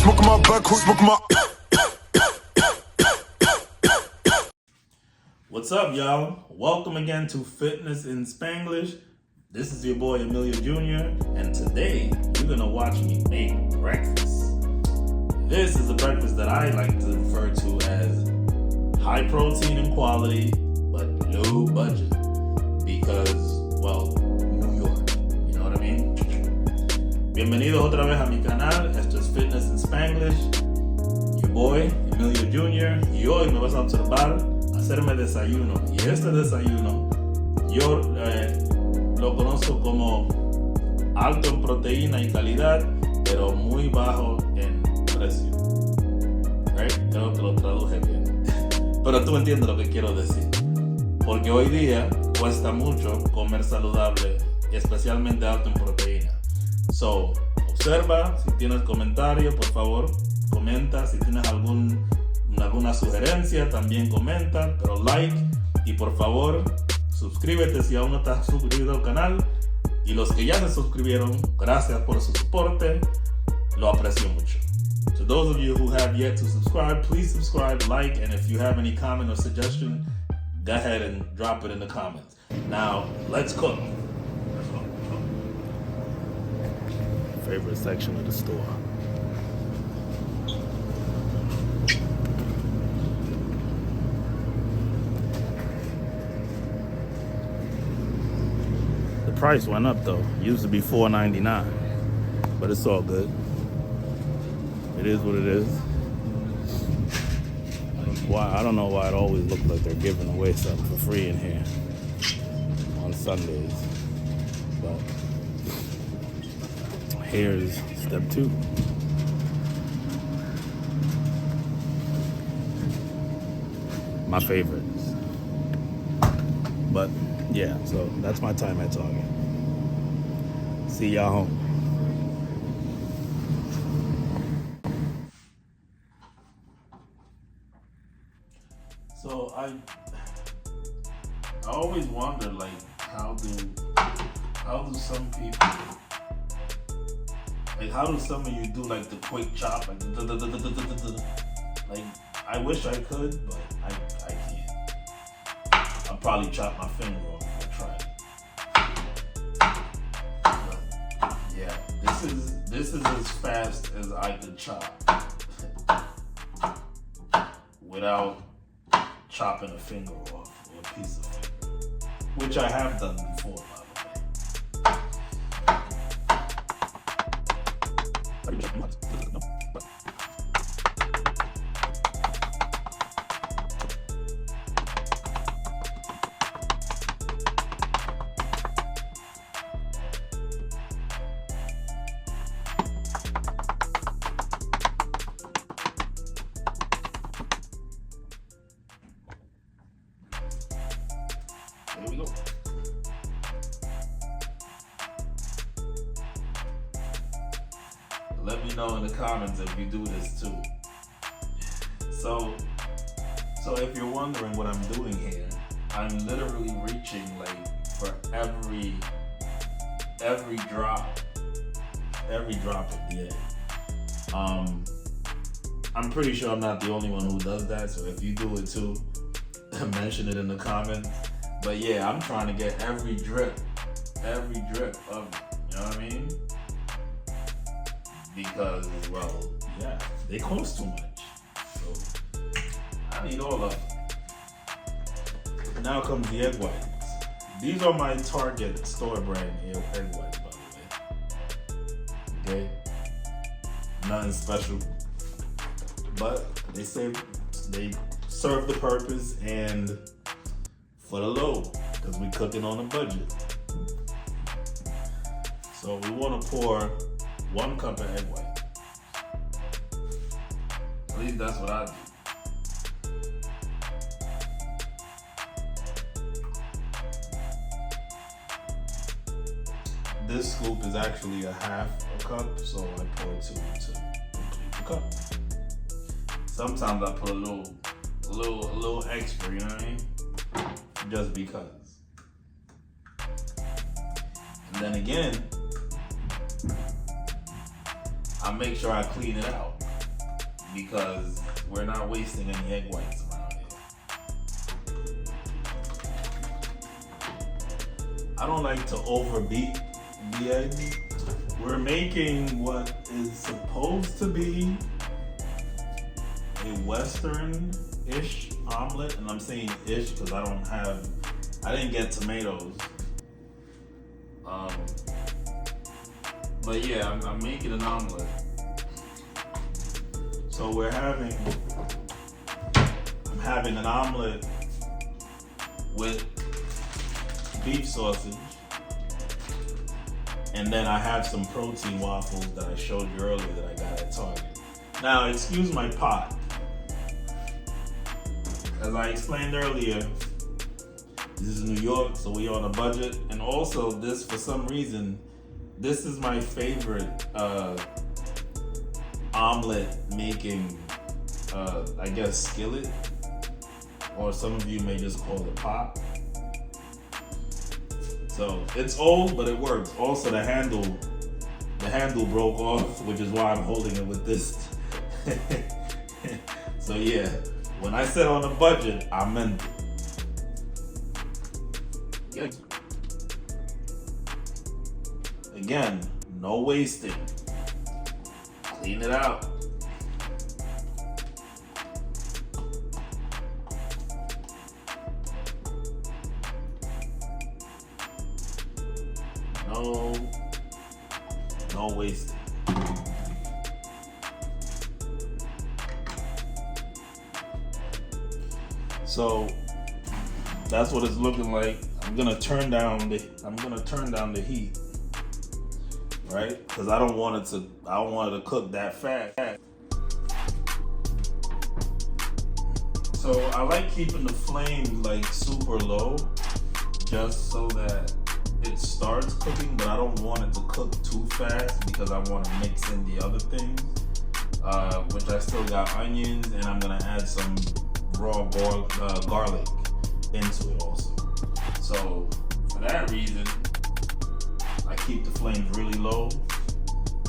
Smoking my back, smoking my. What's up, y'all? Welcome again to Fitness in Spanglish. This is your boy Emilio Jr. and today you're gonna watch me make breakfast. This is a breakfast that I like to refer to as high protein and quality, but low budget. Because, well, New York. You know what I mean? Bienvenidos otra vez a mi canal. Esto es Fitness in Spanglish. Your boy Emilio Jr. Y hoy me vas a observar hacerme desayuno. Y este desayuno yo lo conozco como alto en proteína y calidad, pero muy bajo en precio. Right? Creo que lo traduje bien. Pero tú entiendes lo que quiero decir. Porque hoy día cuesta mucho comer saludable, especialmente alto en proteína. So, observa, si tienes comentario, por favor, comenta. Si tienes alguna sugerencia, también comenta, pero like. Y por favor, suscríbete si aún no estás suscrito al canal. Y los que ya se suscribieron, gracias por su soporte. Lo aprecio mucho. To those of you who have yet to subscribe, please subscribe, like, and if you have any comment or suggestion, go ahead and drop it in the comments. Now, let's cook. Favorite section of the store. The price went up though. It used to be $4.99, but it's all good. It is what it is. Why? I don't know why it always looks like they're giving away something for free in here on Sundays. But here's step 2. My favorites. But yeah, so that's my time at Target. See y'all home. So I always wonder, like, how do some people, like, how do some of you do like the quick chop, like, like, I wish I could, but I can't. I'll probably chop my finger off if I tried. But yeah, this is as fast as I could chop without chopping a finger off or a piece of finger, which I have done before, by the way. Here we go. Let me know in the comments if you do this too. So if you're wondering what I'm doing here, I'm literally reaching like for every drop at the end. I'm pretty sure I'm not the only one who does that, so if you do it too, mention it in the comments. But yeah, I'm trying to get every drip of it, you know what I mean? Because, well, yeah, they cost too much. So I need all of them. Now comes the egg whites. These are my Target store brand egg whites, by the way. Okay? Nothing special. But they serve the purpose and for the low, because we're cooking on a budget. So we want to pour 1 cup of egg white. At least that's what I do. This scoop is actually a half a cup, so I pour 2 to complete the cup. Sometimes I put a little extra, you know what I mean? Just because. And then again, I make sure I clean it out. because we're not wasting any egg whites around here. I don't like to overbeat the eggs. We're making what is supposed to be a Western-ish omelet, and I'm saying ish because I didn't get tomatoes. But yeah, I'm making an omelet. So I'm having an omelet with beef sausage, and then I have some protein waffles that I showed you earlier that I got at Target. Now, excuse my pot. As I explained earlier, this is New York, so we on a budget, and also this, for some reason, this is my favorite omelet making, I guess, skillet, or some of you may just call it pot. So it's old, but it works. Also, the handle broke off, which is why I'm holding it with this. So yeah, when I said on a budget, I meant it. Again, no wasting. Clean it out. No wasting. So that's what it's looking like. I'm gonna turn down the heat, right? Because I don't want it to cook that fast. So I like keeping the flame like super low, just so that it starts cooking, but I don't want it to cook too fast because I want to mix in the other things, which I still got onions, and I'm gonna add some raw garlic into it also. So for that reason, I keep the flames really low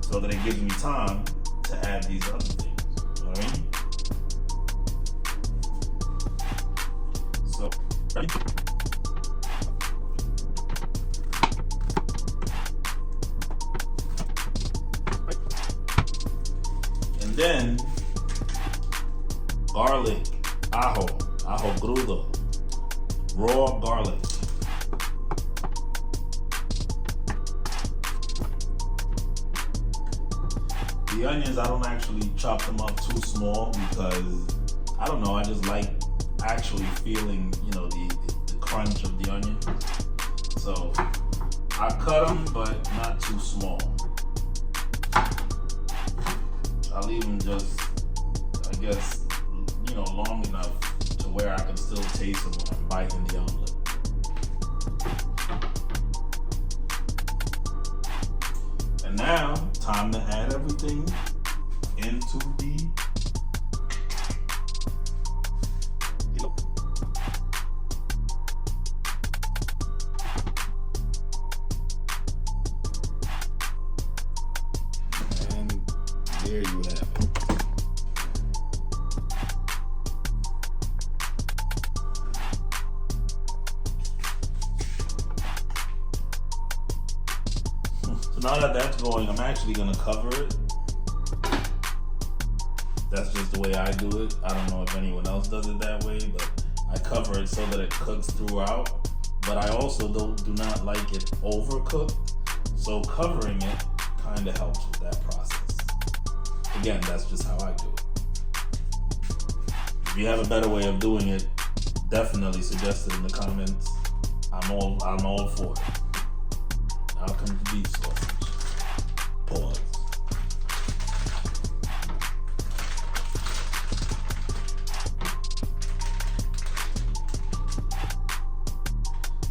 so that it gives me time to add these other things. You know what I mean? So and then garlic, ajo crudo, raw garlic. The onions, I don't actually chop them up too small because, I don't know, I just like actually feeling, the crunch of the onion. So I cut them, but not too small. I leave them just, I guess, long enough to where I can still taste them when I'm biting the omelet. And now, time to add everything into the and there you have it. Now that that's going, I'm actually gonna cover it. That's just the way I do it. I don't know if anyone else does it that way, but I cover it so that it cooks throughout. But I also do not like it overcooked, so covering it kind of helps with that process. Again, that's just how I do it. If you have a better way of doing it, definitely suggest it in the comments. I'm all for it. Now comes the beef sausage. Pause.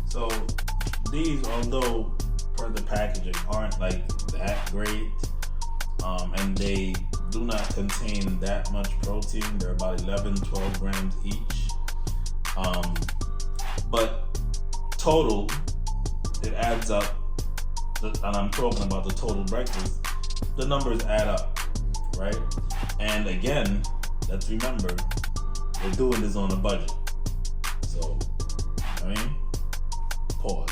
So these, although per the packaging, aren't like that great, and they do not contain that much protein. They're about 11-12 grams each, but total, it adds up. And I'm talking about the total breakfast, the numbers add up, right? And again, let's remember, we're doing this on a budget. So, pause.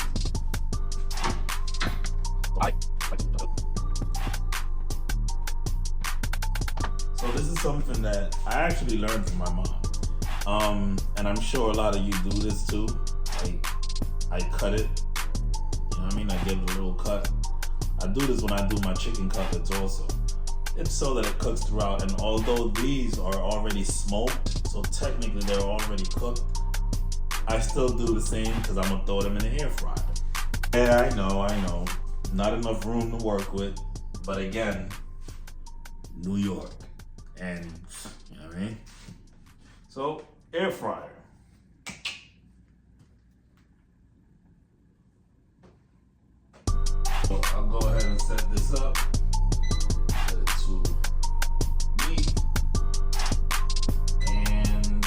So this is something that I actually learned from my mom. And I'm sure a lot of you do this too. I cut it, I give it a little cut. I do this when I do my chicken cutlets also. It's so that it cooks throughout, and although these are already smoked, so technically they're already cooked, I still do the same because I'm gonna throw them in the air fryer. Yeah, I know. Not enough room to work with, but again, New York. And, you know what I mean? So, air fryer. So I'll go ahead and set this up. Set it to meat. And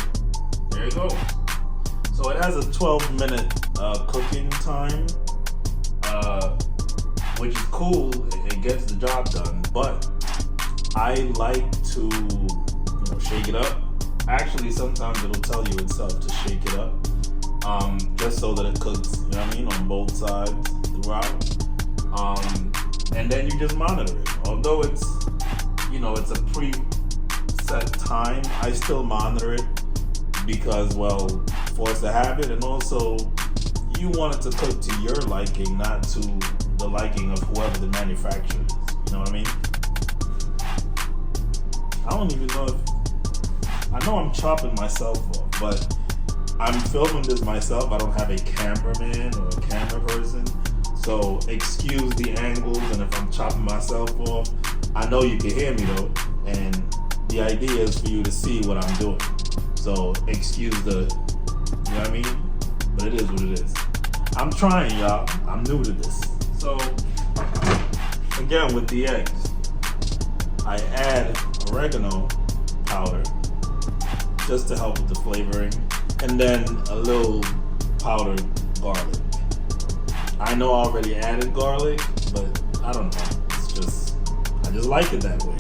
there you go. So it has a 12-minute cooking time, which is cool. It gets the job done, but I like to shake it up. Actually, sometimes it'll tell you itself to shake it up, just so that it cooks, on both sides throughout. And then you just monitor it. Although it's a preset time, I still monitor it because, well, force the habit, and also you want it to cook to your liking, not to the liking of whoever the manufacturer is. You know what I mean? I don't even know if, I know I'm chopping myself off, but I'm filming this myself. I don't have a cameraman or a camera person. So excuse the angles, and if I'm chopping myself off, I know you can hear me though, and the idea is for you to see what I'm doing. So excuse the, you know what I mean? But it is what it is. I'm trying, y'all. I'm new to this. So again, with the eggs, I add oregano powder just to help with the flavoring, and then a little powdered garlic. I know I already added garlic, but I don't know. I just like it that way.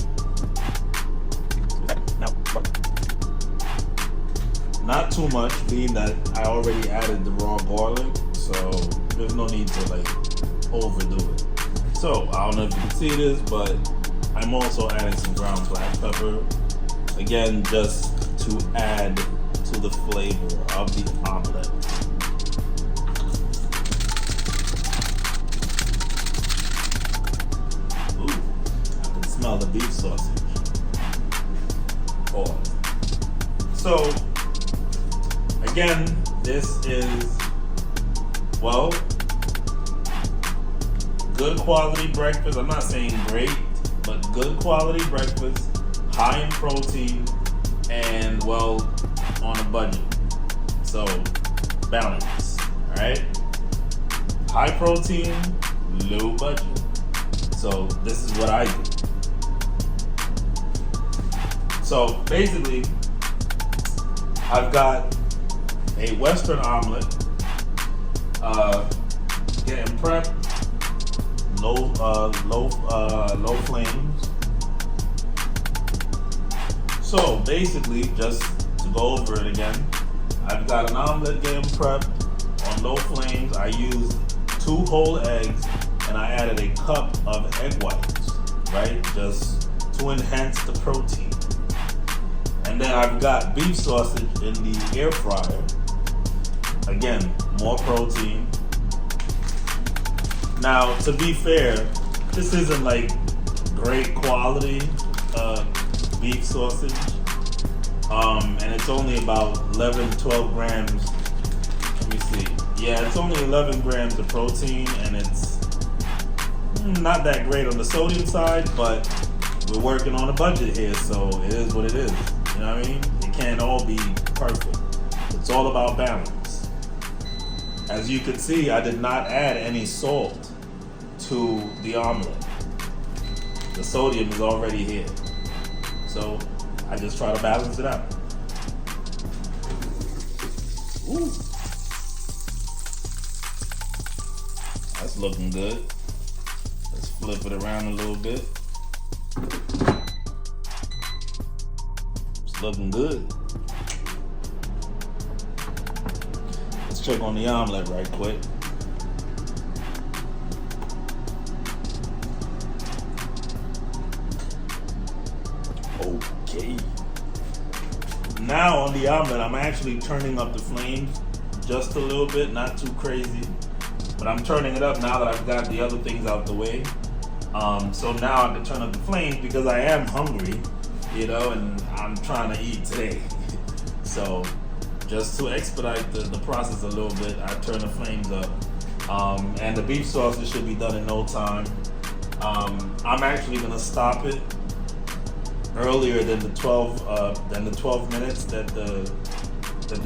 Not too much, being that I already added the raw garlic, so there's no need to overdo it. So I don't know if you can see this, but I'm also adding some ground black pepper. Again, just to add to the flavor of the omelet. Smell the beef sausage. So again, this is, well, good quality breakfast. I'm not saying great, but good quality breakfast, high in protein, and well, on a budget. So balance, all right? High protein, low budget. So this is what I do. So basically, I've got a Western omelet, getting prepped, low flames. So basically, just to go over it again, I've got an omelet getting prepped on low flames. I used 2 whole eggs, and I added a cup of egg whites, right? Just to enhance the protein. And then I've got beef sausage in the air fryer. Again, more protein. Now, to be fair, this isn't like great quality beef sausage. And it's only about 12 grams. Let me see. Yeah, it's only 11 grams of protein, and it's not that great on the sodium side, but we're working on a budget here, so it is what it is. You know what I mean? It can't all be perfect. It's all about balance. As you can see, I did not add any salt to the omelet. The sodium is already here. So I just try to balance it out. Ooh. That's looking good. Let's flip it around a little bit. Looking good. Let's check on the omelet right quick. Okay. Now on the omelet, I'm actually turning up the flames just a little bit, not too crazy, but I'm turning it up now that I've got the other things out the way. So now I can turn up the flames because I am hungry, you know, and I'm trying to eat today. So just to expedite the process a little bit, I turn the flames up. And the beef sausage should be done in no time. I'm actually gonna stop it earlier than the 12 minutes that the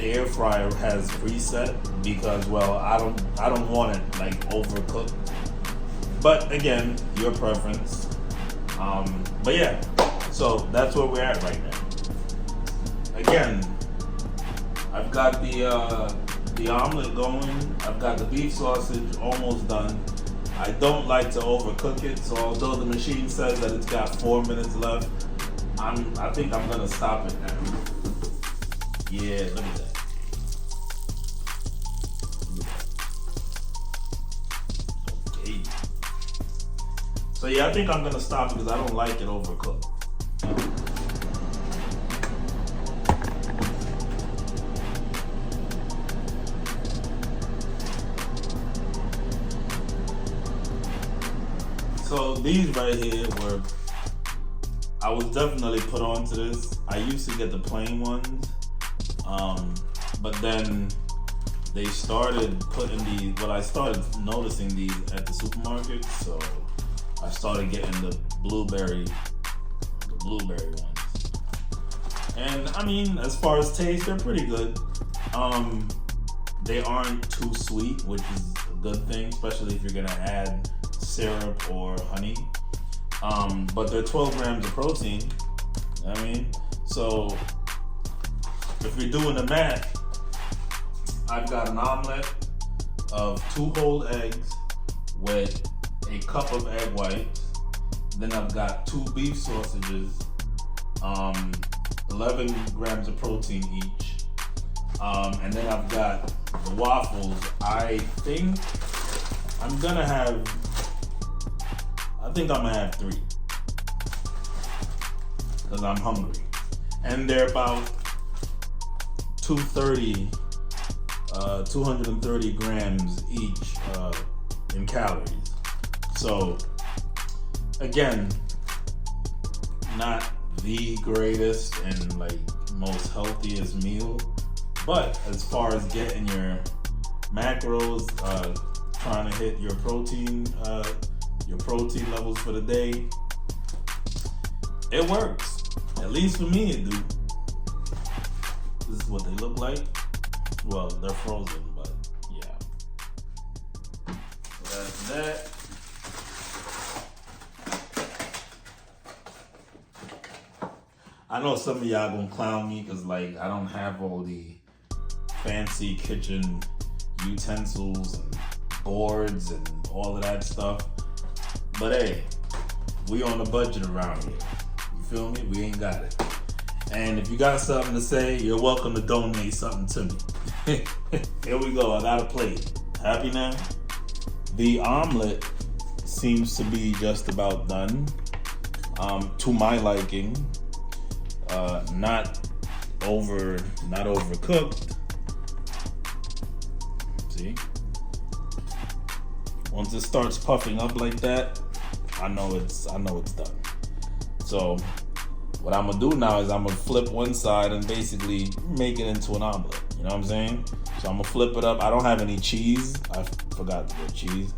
air fryer has preset, because, well, I don't want it like overcooked. But again, your preference. But yeah, so that's where we're at right now. Again, I've got the omelet going. I've got the beef sausage almost done. I don't like to overcook it, so although the machine says that it's got 4 minutes left, I think I'm gonna stop it now. Yeah, look at that. Okay. So yeah, I think I'm gonna stop it because I don't like it overcooked. So these right here were, I was definitely put onto this. I used to get the plain ones, but then they started putting these, I started noticing these at the supermarket, so I started getting the blueberry ones. And I mean, as far as taste, they're pretty good. They aren't too sweet, which is a good thing, especially if you're gonna add syrup or honey. But they're 12 grams of protein. I mean, so if you're doing the math, I've got an omelet of 2 whole eggs with a cup of egg whites. Then I've got 2 beef sausages, 11 grams of protein each. And then I've got the waffles. I think I'm gonna have 3 because I'm hungry, and they're about 230 grams each in calories. So again, not the greatest and like most healthiest meal, but as far as getting your macros, trying to hit your protein levels for the day, it works. At least for me, it do. This is what they look like. Well, they're frozen, but yeah. So that's that. I know some of y'all gonna clown me because like I don't have all the fancy kitchen utensils and boards and all of that stuff. But hey, we on a budget around here. You feel me? We ain't got it. And if you got something to say, you're welcome to donate something to me. Here we go. I got a plate. Happy now? The omelet seems to be just about done. To my liking. Not overcooked. See? Once it starts puffing up like that, I know it's done. So what I'm gonna do now is I'm gonna flip one side and basically make it into an omelet. You know what I'm saying? So I'm gonna flip it up. I don't have any cheese. I forgot to get cheese.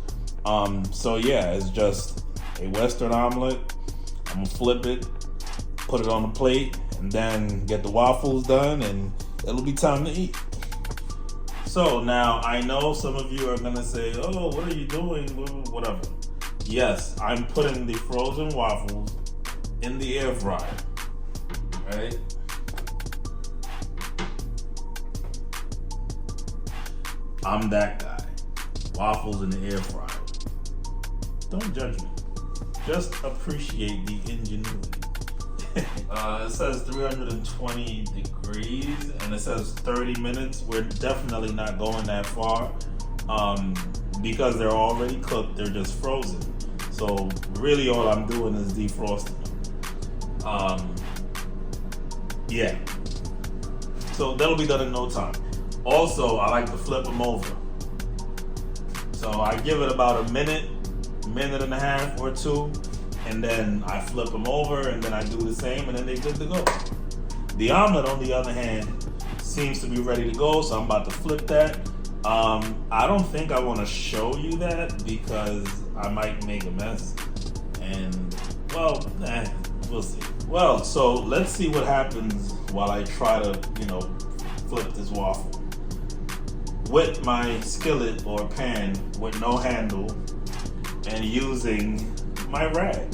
So yeah, it's just a Western omelet. I'm gonna flip it, put it on the plate, and then get the waffles done, and it'll be time to eat. So now I know some of you are gonna say, "Oh, what are you doing?" Whatever. Yes, I'm putting the frozen waffles in the air fryer. Right? I'm that guy. Waffles in the air fryer. Don't judge me. Just appreciate the ingenuity. It says 320 degrees and it says 30 minutes. We're definitely not going that far because they're already cooked. They're just frozen. So really all I'm doing is defrosting them. Yeah. So that'll be done in no time. Also, I like to flip them over. So I give it about a minute and a half or two, and then I flip them over, and then I do the same, and then they're good to go. The omelet, on the other hand, seems to be ready to go, so I'm about to flip that. I don't think I want to show you that because I might make a mess, and well, we'll see. Well, so let's see what happens while I try to, flip this waffle. With my skillet or pan with no handle and using my rag.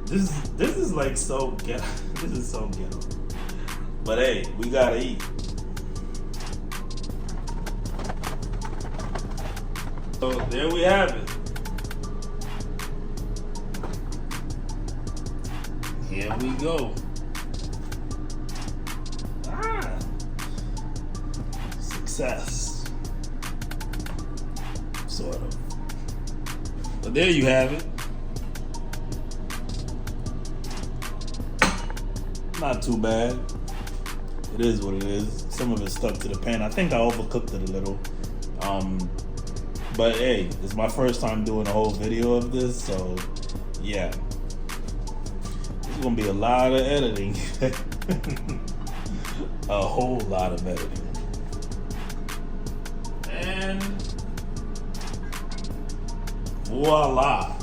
This is like so ghetto. This is so ghetto. But hey, we gotta eat. So there we have it. Here we go. Success. Sort of. But there you have it. Not too bad. It is what it is. Some of it stuck to the pan. I think I overcooked it a little. But hey, it's my first time doing a whole video of this, so yeah. There's gonna be a lot of editing. A whole lot of editing. And voila.